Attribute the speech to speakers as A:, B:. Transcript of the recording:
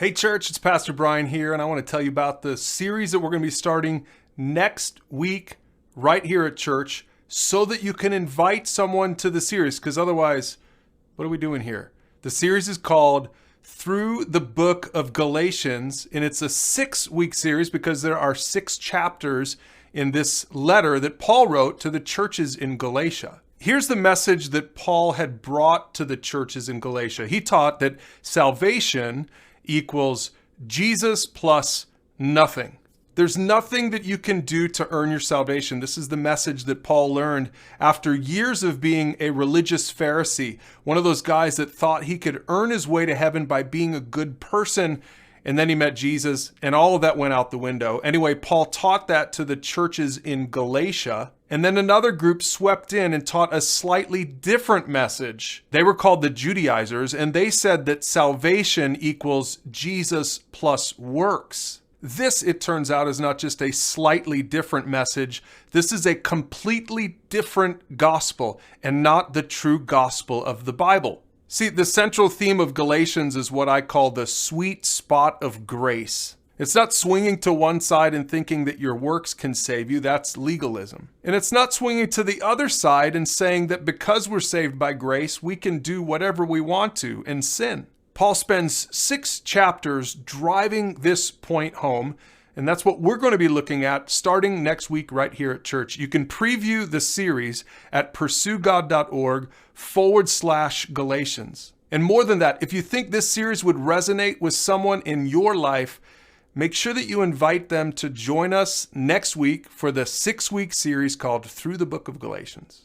A: Hey church, it's Pastor Brian here, and I want to tell you about the series that we're going to be starting next week right here at church so that you can invite someone to the series, because otherwise, what are we doing here? The series is called Through the Book of Galatians, and it's a 6-week series because there are 6 chapters in this letter that Paul wrote to the churches in Galatia. Here's the message that Paul had brought to the churches in Galatia. He taught that salvation equals Jesus plus nothing. There's nothing that you can do to earn your salvation. This is the message that Paul learned after years of being a religious Pharisee, one of those guys that thought he could earn his way to heaven by being a good person. And then he met Jesus, and all of that went out the window. Anyway, Paul taught that to the churches in Galatia. And then another group swept in and taught a slightly different message. They were called the Judaizers, and they said that salvation equals Jesus plus works. This, it turns out, is not just a slightly different message. This is a completely different gospel and not the true gospel of the Bible. See, the central theme of Galatians is what I call the sweet spot of grace. It's not swinging to one side and thinking that your works can save you. That's legalism. And it's not swinging to the other side and saying that because we're saved by grace, we can do whatever we want to and sin. Paul spends 6 chapters driving this point home, and that's what we're going to be looking at starting next week right here at church. You can preview the series at pursuegod.org/Galatians. And more than that, if you think this series would resonate with someone in your life, make sure that you invite them to join us next week for the 6-week series called Through the Book of Galatians.